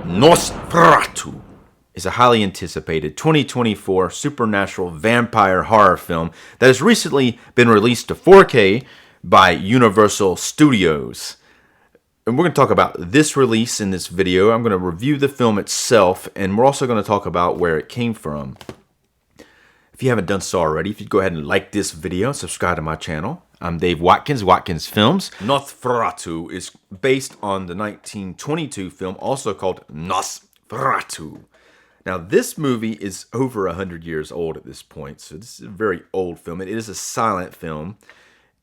Nosferatu is a highly anticipated 2024 supernatural vampire horror film that has recently been released to 4K by Universal Studios. And we're going to talk about this release in this video. I'm going to review the film itself, and we're also going to talk about where it came from. If you haven't done so already, if you'd go ahead and like this video, subscribe to my channel. I'm Dave Watkins, Watkins Films. Nosferatu is based on the 1922 film, also called Nosferatu. Now, this movie is over 100 years old at this point, so this is a very old film. It is a silent film,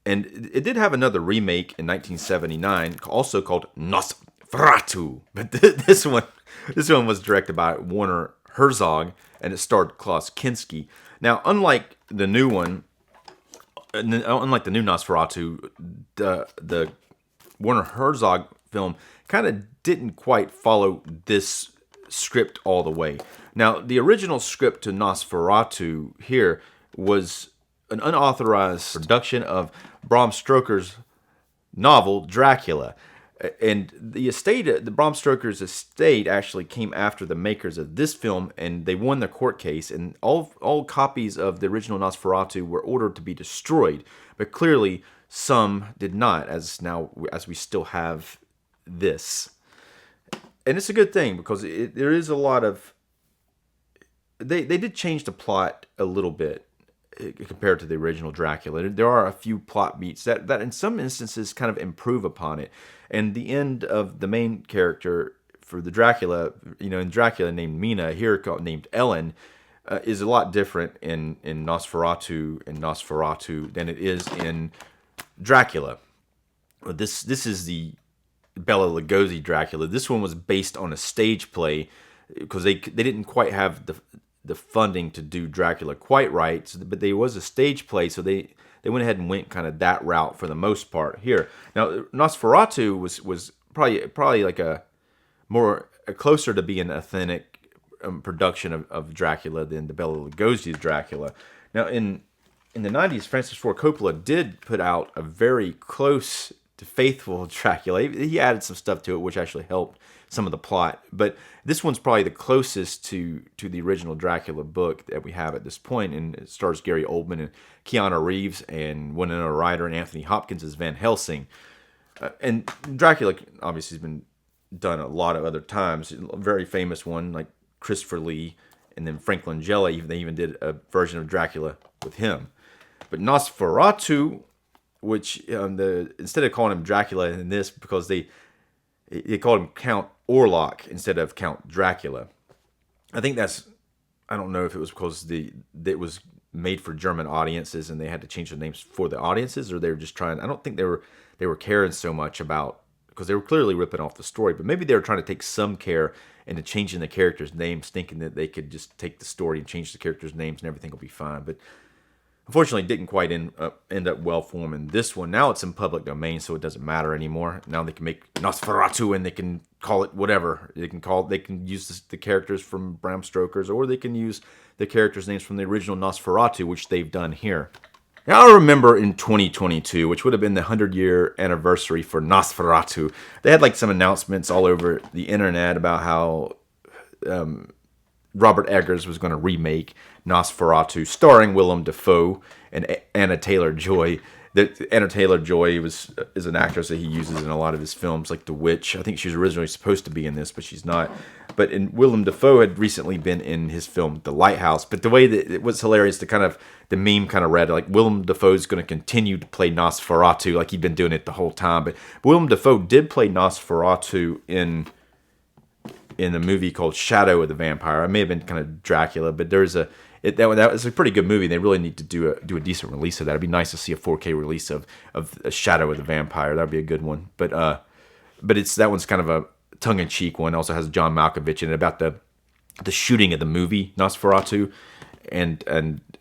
and it did have another remake in 1979, also called Nosferatu. But this one was directed by Werner Herzog, and it starred Klaus Kinski. Now, unlike the new one, unlike the new Nosferatu, the Werner Herzog film kind of didn't quite follow this script all the way. Now, the original script to Nosferatu here was an unauthorized production of Bram Stoker's novel Dracula. And the Bram Stoker's estate actually came after the makers of this film, and they won the court case, and all copies of the original Nosferatu were ordered to be destroyed. But clearly, some did not, as we still have this. And it's a good thing, because there is a lot of... They did change the plot a little bit compared to the original Dracula. There are a few plot beats that in some instances kind of improve upon it. And the end of the main character for the Dracula, in Dracula named Mina, here named Ellen, is a lot different in Nosferatu than it is in Dracula. This is the Bela Lugosi Dracula. This one was based on a stage play because they didn't quite have the funding to do Dracula quite right, but there was a stage play, so they went ahead and went kind of that route for the most part here. Now, Nosferatu was probably like a closer to being an authentic production of Dracula than the Bela Lugosi's Dracula. Now, in the 90s, Francis Ford Coppola did put out a very close to faithful Dracula. He added some stuff to it, which actually helped some of the plot. But this one's probably the closest to the original Dracula book that we have at this point, and it stars Gary Oldman and Keanu Reeves and Winona Ryder and Anthony Hopkins as Van Helsing. And Dracula obviously has been done a lot of other times. A very famous one like Christopher Lee, and then Frank Langella. They even did a version of Dracula with him. But Nosferatu, which instead of calling him Dracula in this, because they called him Count Orlok instead of Count Dracula. I think I don't know if it was because it was made for German audiences and they had to change the names for the audiences, or they were just trying. I don't think they were caring so much about, because they were clearly ripping off the story, but maybe they were trying to take some care into changing the characters' names, thinking that they could just take the story and change the characters' names and everything will be fine. But unfortunately, it didn't quite end up well for them in this one. Now it's in public domain, so it doesn't matter anymore. Now they can make Nosferatu and they can call it whatever. They can use the characters from Bram Stoker's, or they can use the characters' names from the original Nosferatu, which they've done here. Now I remember in 2022, which would have been the 100-year anniversary for Nosferatu, they had like some announcements all over the internet about how Robert Eggers was going to remake Nosferatu, starring Willem Dafoe and Anna Taylor-Joy. Anna Taylor-Joy is an actress that he uses in a lot of his films, like The Witch. I think she was originally supposed to be in this, but she's not. But Willem Dafoe had recently been in his film The Lighthouse. But the way that it was hilarious, the meme kind of read like Willem Dafoe's going to continue to play Nosferatu, like he'd been doing it the whole time. But Willem Dafoe did play Nosferatu in a movie called Shadow of the Vampire. It may have been kind of Dracula, but that was a pretty good movie. They really need to do a decent release of that. It'd be nice to see a 4K release of a Shadow of the Vampire. That'd be a good one. But that one's kind of a tongue-in-cheek one. It also has John Malkovich in it about the shooting of the movie Nosferatu and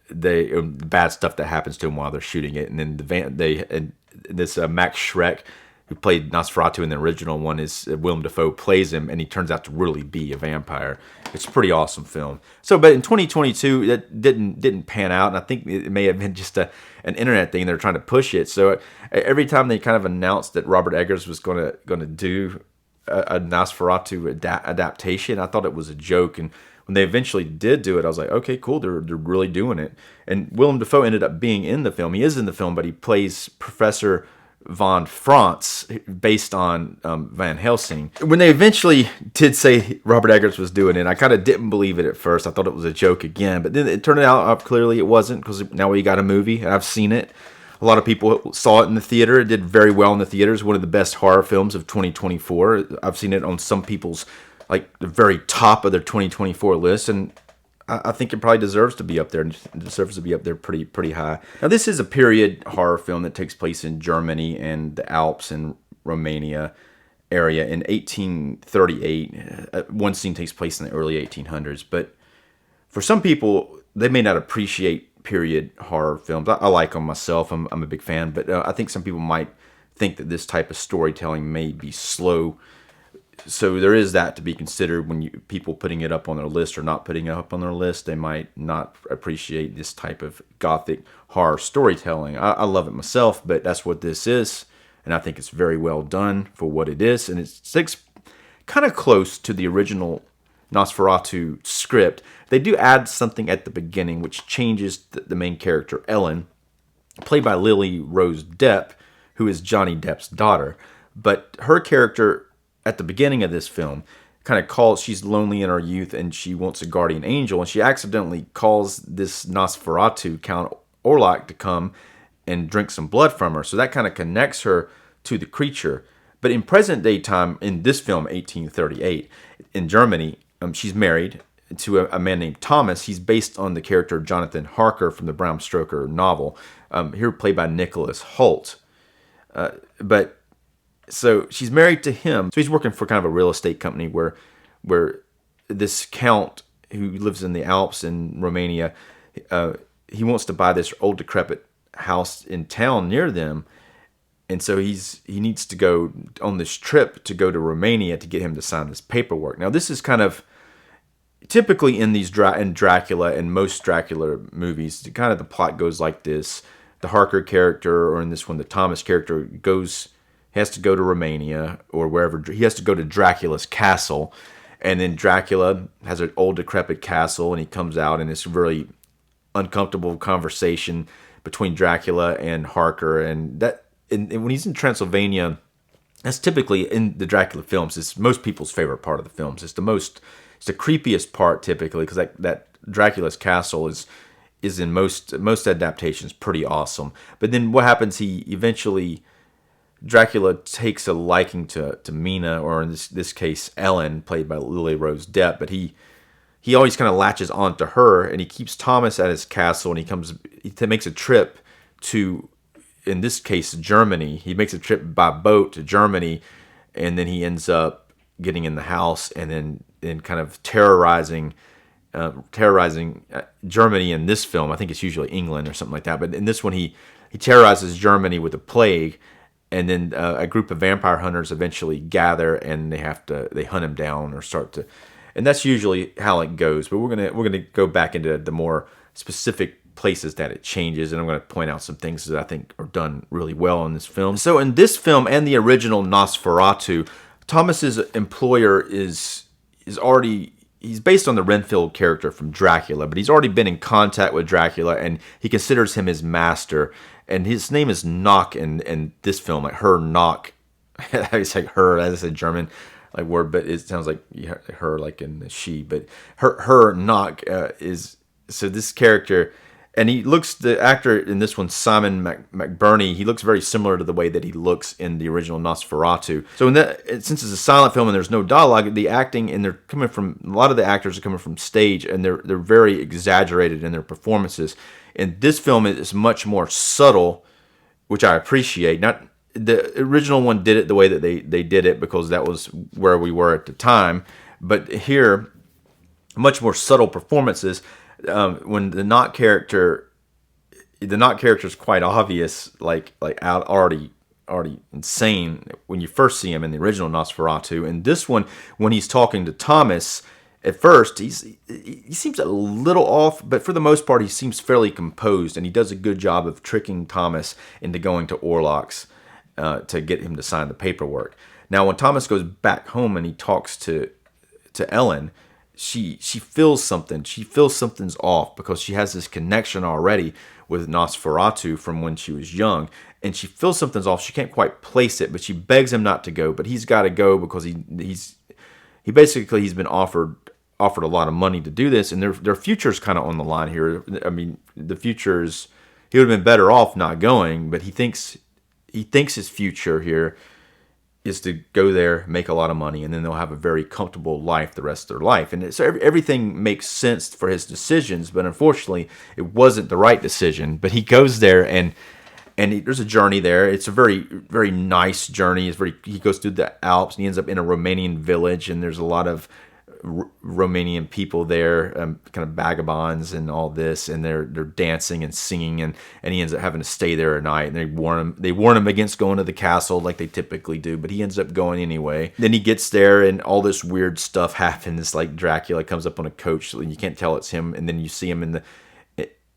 the bad stuff that happens to him while they're shooting it. And then this Max Schreck, who played Nosferatu in the original one, is Willem Dafoe plays him, and he turns out to really be a vampire. It's a pretty awesome film. So, but in 2022, that didn't pan out, and I think it may have been just an internet thing. They're trying to push it. So every time they kind of announced that Robert Eggers was going to do a Nosferatu adaptation. I thought it was a joke, and when they eventually did do it, I was like, okay, cool, they're really doing it. And Willem Dafoe ended up being in the film. He is in the film, but he plays Professor von Franz, based on Van Helsing. When they eventually did say Robert Eggers was doing it, I kind of didn't believe it at first. I thought it was a joke again, but then it turned out clearly it wasn't, because now we got a movie, and I've seen it. A lot of people saw it in the theater. It did very well in the theaters. One of the best horror films of 2024. I've seen it on some people's, like, the very top of their 2024 list, and I think it probably deserves to be up there. It deserves to be up there pretty high. Now, this is a period horror film that takes place in Germany and the Alps and Romania area in 1838. One scene takes place in the early 1800s, but for some people, they may not appreciate period horror films. I like them myself. I'm a big fan, but I think some people might think that this type of storytelling may be slow. So there is that to be considered when people putting it up on their list or not putting it up on their list. They might not appreciate this type of Gothic horror storytelling. I love it myself, but that's what this is, and I think it's very well done for what it is, and it sticks kind of close to the original Nosferatu script. They do add something at the beginning which changes the main character, Ellen, played by Lily Rose Depp, who is Johnny Depp's daughter. But her character at the beginning of this film kind of calls, she's lonely in her youth and she wants a guardian angel, and she accidentally calls this Nosferatu, Count Orlok, to come and drink some blood from her. So that kind of connects her to the creature. But in present day time, in this film, 1838, in Germany, she's married to a man named Thomas. He's based on the character Jonathan Harker from the Bram Stoker novel, here played by Nicholas Hoult. But so she's married to him. So he's working for kind of a real estate company where this count who lives in the Alps in Romania, he wants to buy this old decrepit house in town near them. And so he needs to go on this trip to go to Romania to get him to sign this paperwork. Now, this is kind of typically in these in Dracula and most Dracula movies, kind of the plot goes like this. The Harker character, or in this one, the Thomas character, has to go to Romania or wherever. He has to go to Dracula's castle, and then Dracula has an old decrepit castle, and he comes out, and it's a really uncomfortable conversation between Dracula and Harker, and when he's in Transylvania, that's typically in the Dracula films. It's most people's favorite part of the films. It's the creepiest part typically, because that Dracula's castle is in most adaptations pretty awesome. But then what happens? Dracula takes a liking to Mina, or in this case Ellen, played by Lily Rose Depp. But he always kind of latches onto her, and he keeps Thomas at his castle, and he makes a trip to, in this case, Germany. He makes a trip by boat to Germany, and then he ends up getting in the house and then kind of terrorizing Germany in this film. I think it's usually England or something like that. But in this one, he terrorizes Germany with a plague, and then a group of vampire hunters eventually gather, and they hunt him down or start to, and that's usually how it goes. But we're gonna go back into the more specific places that it changes, and I'm going to point out some things that I think are done really well in this film. So in this film and the original Nosferatu, Thomas's employer is already, he's based on the Renfield character from Dracula, but he's already been in contact with Dracula, and he considers him his master, and his name is Knock in this film, like her Knock. It's like her, as I said, German like word, but it sounds like her like in the she, but her Knock is, so this character. And the actor in this one, Simon McBurney, he looks very similar to the way that he looks in the original Nosferatu. So since it's a silent film and there's no dialogue, the acting, and they're coming from, a lot of the actors are coming from stage, and they're very exaggerated in their performances. And this film is much more subtle, which I appreciate. Not the original one did it the way that they did it because that was where we were at the time. But here, much more subtle performances. When the Knock character is quite obvious, like out already insane when you first see him in the original Nosferatu. And this one, when he's talking to Thomas, at first he seems a little off, but for the most part he seems fairly composed, and he does a good job of tricking Thomas into going to Orlok's to get him to sign the paperwork. Now, when Thomas goes back home and he talks to Ellen, she feels something. She feels something's off because she has this connection already with Nosferatu from when she was young, and she feels something's off. She can't quite place it, but she begs him not to go. But he's got to go because he's been offered a lot of money to do this, and their future's kind of on the line here. I mean, the future's, he would have been better off not going, but he thinks his future here is to go there, make a lot of money, and then they'll have a very comfortable life the rest of their life. And so everything makes sense for his decisions, but unfortunately, it wasn't the right decision. But he goes there, and there's a journey there. It's a very, very nice journey. He goes through the Alps, and he ends up in a Romanian village, and there's a lot of Romanian people there, kind of vagabonds and all this, and they're dancing and singing, and he ends up having to stay there at night. And they warn him against going to the castle like they typically do, but he ends up going anyway. Then he gets there, and all this weird stuff happens. Like Dracula comes up on a coach, and you can't tell it's him, and then you see him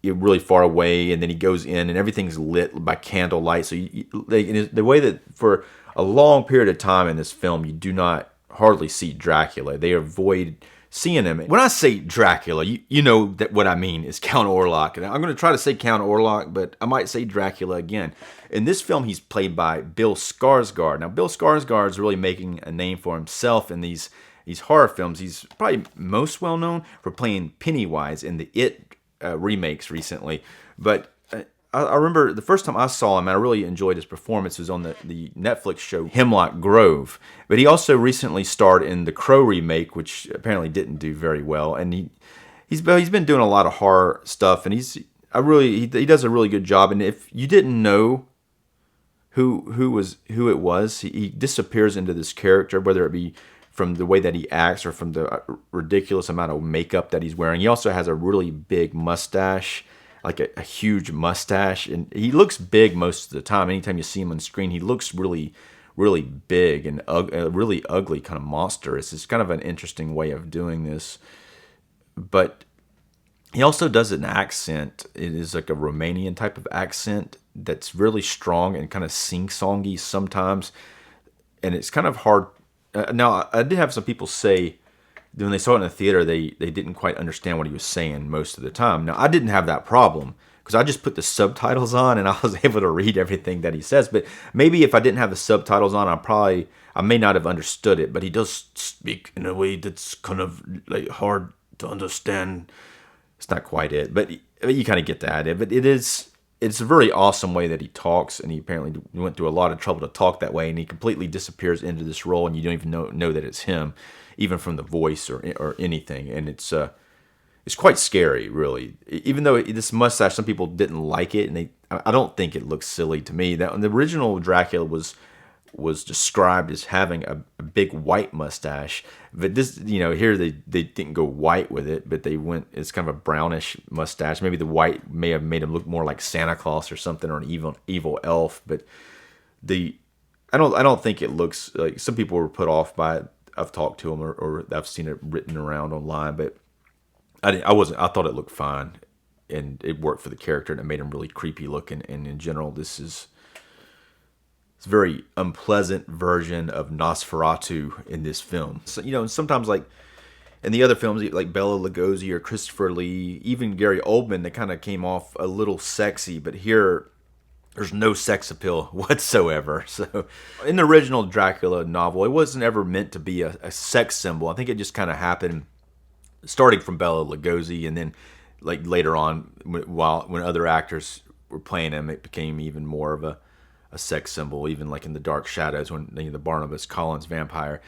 really far away, and then he goes in, and everything's lit by candlelight. So the way that for a long period of time in this film, you do not hardly see Dracula. They avoid seeing him. When I say Dracula, you know that what I mean is Count Orlok. And I'm going to try to say Count Orlok, but I might say Dracula again. In this film, he's played by Bill Skarsgard. Now, Bill Skarsgard is really making a name for himself in these horror films. He's probably most well known for playing Pennywise in the It remakes recently. But I remember the first time I saw him, and I really enjoyed his performance, was on the Netflix show Hemlock Grove. But he also recently starred in the Crow remake, which apparently didn't do very well. And he's been doing a lot of horror stuff, and he does a really good job. And if you didn't know who it was, he disappears into this character, whether it be from the way that he acts or from the ridiculous amount of makeup that he's wearing. He also has a really big mustache, like a huge mustache, and he looks big most of the time. Anytime you see him on screen, he looks really, really big and really ugly, kind of monstrous. It's kind of an interesting way of doing this. But he also does an accent. It is like a Romanian type of accent that's really strong and kind of sing-songy sometimes, and it's kind of hard. Now, I did have some people say when they saw it in the theater, they didn't quite understand what he was saying most of the time. Now, I didn't have that problem because I just put the subtitles on and I was able to read everything that he says. But maybe if I didn't have the subtitles on, I may not have understood it. But he does speak in a way that's kind of like hard to understand. It's not quite it, but you kind of get the idea. But it's a very awesome way that he talks, and he apparently went through a lot of trouble to talk that way, and he completely disappears into this role, and you don't even know that it's him, even from the voice or anything. And it's quite scary, really. Even though this mustache, some people didn't like it, and I don't think it looks silly to me. That the original Dracula was described as having a big white mustache, but this, here they didn't go white with it, but it's kind of a brownish mustache. Maybe the white may have made him look more like Santa Claus or something, or an evil elf. But I don't think it looks like, some people were put off by it. I've talked to them or I've seen it written around online, but I wasn't. I thought it looked fine, and it worked for the character, and it made him really creepy looking. And in general, it's a very unpleasant version of Nosferatu in this film. So, and sometimes, like in the other films, like Bela Lugosi or Christopher Lee, even Gary Oldman, they kind of came off a little sexy. But here, there's no sex appeal whatsoever. So, in the original Dracula novel, it wasn't ever meant to be a sex symbol. I think it just kind of happened, starting from Bela Lugosi, and then like later on, when other actors were playing him, it became even more of a sex symbol, even like in the Dark Shadows, when the Barnabas Collins vampire.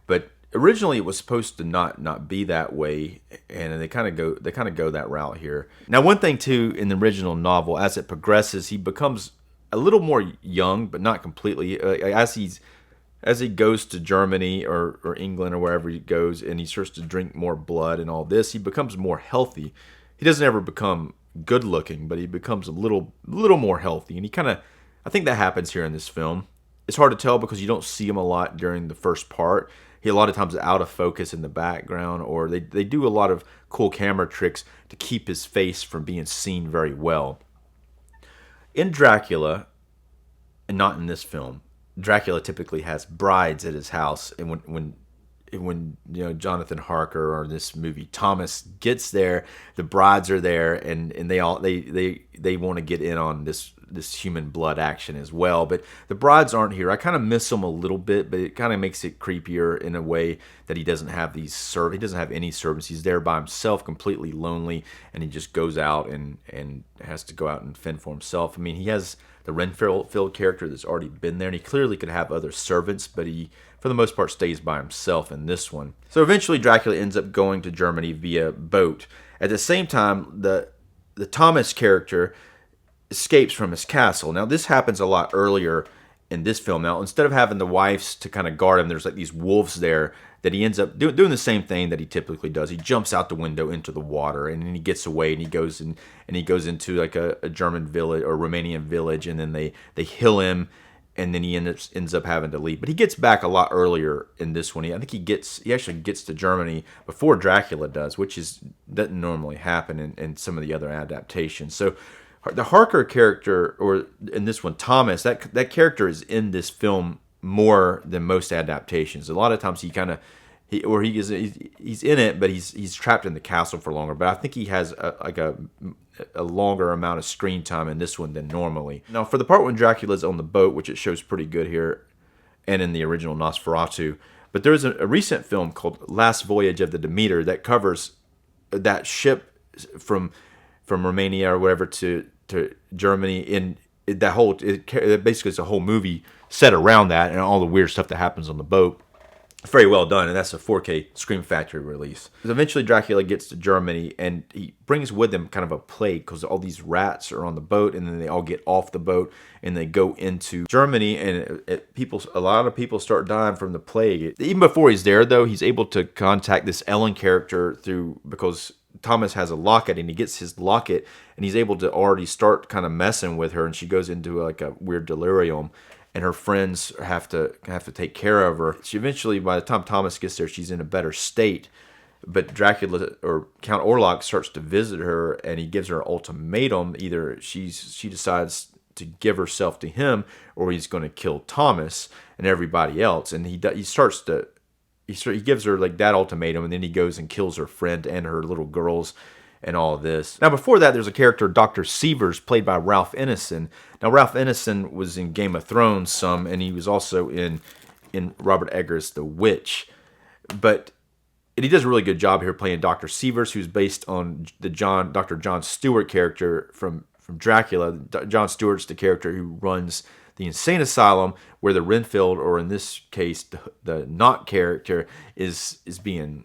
But originally it was supposed to not be that way, and they kind of go that route here. Now, one thing too, in the original novel, as it progresses, he becomes a little more young, but not completely. As he goes to Germany or England or wherever he goes, and he starts to drink more blood and all this, he becomes more healthy. He doesn't ever become good looking, but he becomes a little more healthy, and I think that happens here in this film. It's hard to tell because you don't see him a lot during the first part. He a lot of times is out of focus in the background, or they do a lot of cool camera tricks to keep his face from being seen very well. In Dracula, and not in this film, Dracula typically has brides at his house, and when Jonathan Harker or this movie Thomas gets there, the brides are there, and they want to get in on this human blood action as well. But the brides aren't here. I kind of miss them a little bit, but it kind of makes it creepier in a way that he doesn't have he doesn't have any servants. He's there by himself, completely lonely, and he just goes out and has to go out and fend for himself. I mean, he has the Renfield character that's already been there, and he clearly could have other servants, but he, for the most part, stays by himself in this one. So eventually Dracula ends up going to Germany via boat. At the same time, the Thomas character escapes from his castle. Now, this happens a lot earlier in this film. Now, instead of having the wives to kind of guard him, there's like these wolves there that he ends up doing the same thing that he typically does. He jumps out the window into the water, and then he gets away, and he goes into like a German village or Romanian village, and then they heal him, and then he ends up having to leave. But he gets back a lot earlier in this one. I think he actually gets to Germany before Dracula does, which doesn't normally happen in some of the other adaptations. So the Harker character, or in this one Thomas, that character is in this film more than most adaptations. A lot of times he's in it, but he's trapped in the castle for longer. But I think he has a longer amount of screen time in this one than normally. Now, for the part when Dracula's on the boat, which it shows pretty good here, and in the original Nosferatu, but there's a recent film called Last Voyage of the Demeter that covers that ship from Romania or whatever to Germany. In that whole, basically it's a whole movie set around that and all the weird stuff that happens on the boat. Very well done, and that's a 4K Scream Factory release. Eventually Dracula gets to Germany, and he brings with him kind of a plague, because all these rats are on the boat, and then they all get off the boat and they go into Germany, and a lot of people start dying from the plague. Even before he's there, though, he's able to contact this Ellen character because Thomas has a locket, and he gets his locket, and he's able to already start kind of messing with her, and she goes into like a weird delirium, and her friends have to take care of her. She eventually, by the time Thomas gets there, she's in a better state. But Dracula, or Count Orlok, starts to visit her, and he gives her an ultimatum. Either she decides to give herself to him, or he's going to kill Thomas and everybody else. And he gives her like that ultimatum, and then he goes and kills her friend and her little girls and all of this. Now, before that, there's a character, Dr. Severs, played by Ralph Ineson. Now, Ralph Ineson was in Game of Thrones some, and he was also in Robert Eggers' The Witch. And he does a really good job here playing Dr. Severs, who's based on the Dr. John Stewart character from Dracula. John Stewart's the character who runs the insane asylum, where the Renfield, or in this case, the Knott character, is being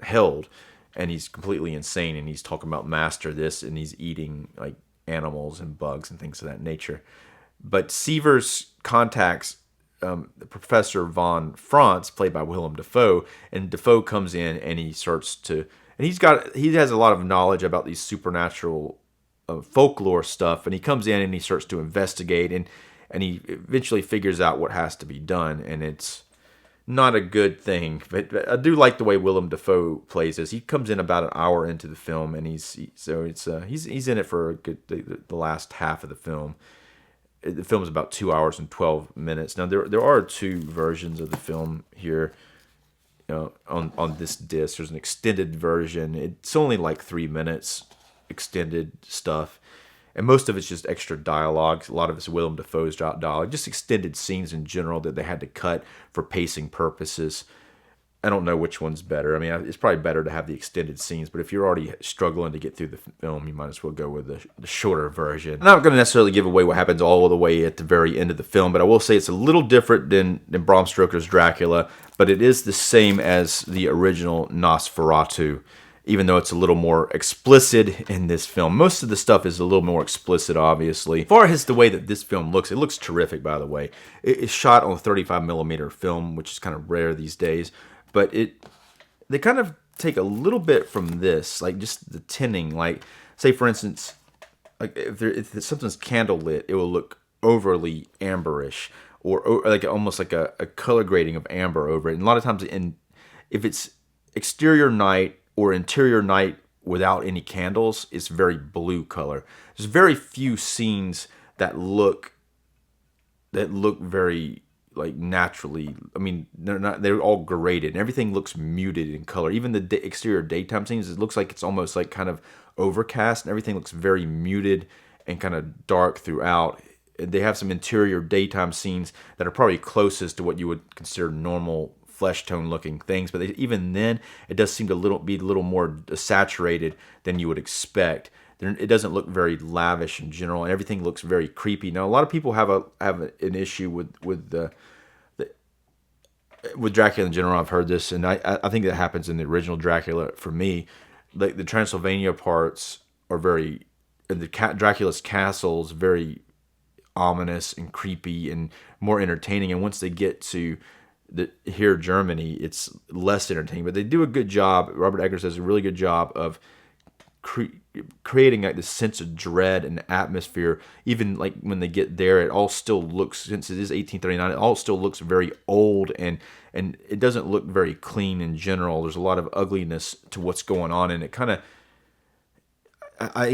held. And he's completely insane, and he's talking about master this, and he's eating like animals and bugs and things of that nature. But Severs contacts Professor von Franz, played by Willem Dafoe, and Dafoe comes in, and he has a lot of knowledge about these supernatural folklore stuff, and he comes in and he starts to investigate, and he eventually figures out what has to be done, and it's not a good thing. But I do like the way Willem Dafoe plays this. He comes in about an hour into the film, and he's in it for the last half of the film. The film is about 2 hours and 12 minutes. Now there are two versions of the film here, on this disc. There's an extended version. It's only like 3 minutes extended stuff. And most of it's just extra dialogue. A lot of it's Willem Dafoe's dialogue. Just extended scenes in general that they had to cut for pacing purposes. I don't know which one's better. I mean, it's probably better to have the extended scenes. But if you're already struggling to get through the film, you might as well go with the shorter version. I'm not going to necessarily give away what happens all the way at the very end of the film. But I will say it's a little different than Bram Stoker's Dracula. But it is the same as the original Nosferatu, even though it's a little more explicit in this film. Most of the stuff is a little more explicit, obviously. As far as the way that this film looks, it looks terrific, by the way. It's shot on 35mm film, which is kind of rare these days. But they kind of take a little bit from this, like just the tinting. Like, say, for instance, like if something's candlelit, it will look overly amberish, or like almost like a color grading of amber over it. And a lot of times, if it's exterior night, or interior night without any candles, it's very blue color. There's very few scenes that look that look very like naturally. I mean, they're not. They're all graded, and everything looks muted in color. Even the exterior daytime scenes, it looks like it's almost like kind of overcast, and everything looks very muted and kind of dark throughout. They have some interior daytime scenes that are probably closest to what you would consider normal flesh tone looking things, but even then, it does seem to be a little more saturated than you would expect. It doesn't look very lavish in general, and everything looks very creepy. Now, a lot of people have an issue with Dracula in general. I've heard this, and I think that happens in the original Dracula. For me, like the Transylvania parts are very, and Dracula's castle is very ominous and creepy and more entertaining. And once they get to here Germany, it's less entertaining. But they do a good job. Robert Eggers does a really good job of creating like this sense of dread and atmosphere. Even like when they get there, it all still looks, since it is 1839, it all still looks very old, and it doesn't look very clean in general. There's a lot of ugliness to what's going on, and it kind of, I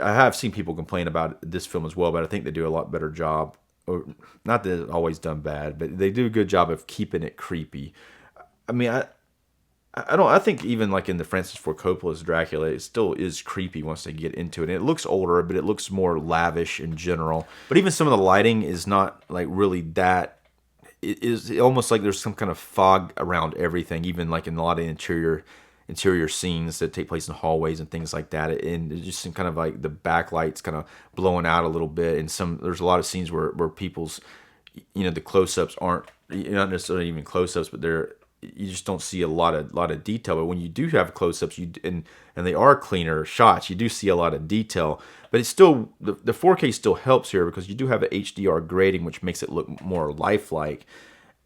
have seen people complain about this film as well, but I think they do a lot better job. Or not that it's always done bad, but they do a good job of keeping it creepy. I mean, I think even like in the Francis Ford Coppola's Dracula, it still is creepy once they get into it. And it looks older, but it looks more lavish in general. But even some of the lighting is not like really that. It is almost like there's some kind of fog around everything, even like in a lot of interior scenes that take place in hallways and things like that. And it's just some kind of like the backlights kind of blowing out a little bit. And there's a lot of scenes where people's, the close-ups aren't not necessarily even close-ups, but you just don't see a lot of detail. But when you do have close-ups, and they are cleaner shots, you do see a lot of detail. But it's still, the 4K still helps here because you do have an HDR grading, which makes it look more lifelike.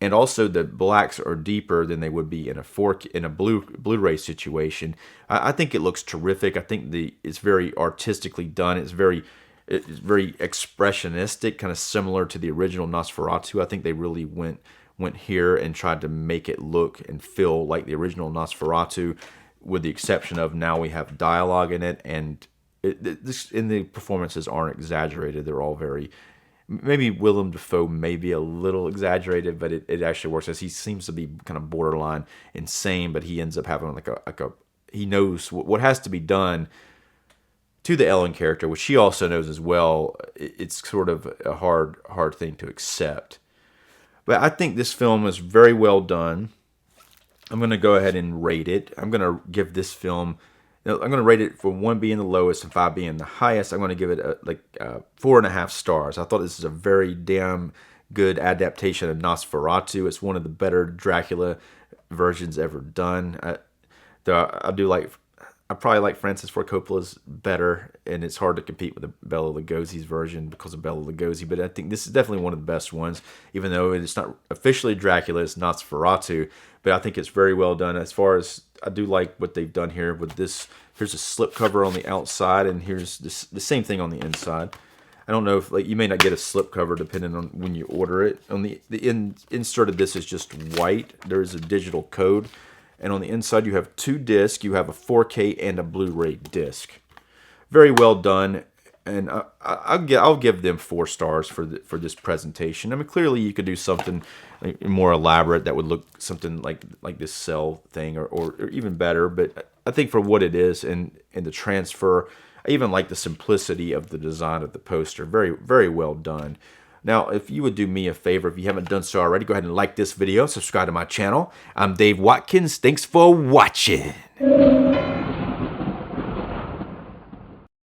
And also the blacks are deeper than they would be in a Blu-ray situation. I think it looks terrific. I think it's very artistically done. It's very expressionistic, kind of similar to the original Nosferatu. I think they really went here and tried to make it look and feel like the original Nosferatu, with the exception of now we have dialogue in it, and the performances aren't exaggerated. They're all very, maybe Willem Dafoe may be a little exaggerated, but it actually works, as he seems to be kind of borderline insane, but he ends up having like a he knows what has to be done to the Ellen character, which she also knows as well. It's sort of a hard thing to accept. But I think this film is very well done. I'm going to go ahead and rate it. I'm going to give this film, I'm going to rate it for 1 being the lowest and 5 being the highest. I'm going to give it 4.5 stars. I thought this is a very damn good adaptation of Nosferatu. It's one of the better Dracula versions ever done. I probably like Francis Ford Coppola's better, and it's hard to compete with the Bela Lugosi's version because of Bela Lugosi, but I think this is definitely one of the best ones, even though it's not officially Dracula, it's Nosferatu, but I think it's very well done. As far as, I do like what they've done here with this. Here's a slipcover on the outside, and here's the same thing on the inside. I don't know if, like, you may not get a slipcover depending on when you order it. On the insert of this is just white. There is a digital code. And on the inside, you have 2 discs. You have a 4K and a Blu-ray disc. Very well done, and I'll give them 4 stars for this presentation. I mean, clearly you could do something more elaborate that would look something like this cell thing, or even better. But I think for what it is and the transfer, I even like the simplicity of the design of the poster. Very, very well done. Now, if you would do me a favor, if you haven't done so already, go ahead and like this video, subscribe to my channel. I'm Dave Watkins. Thanks for watching.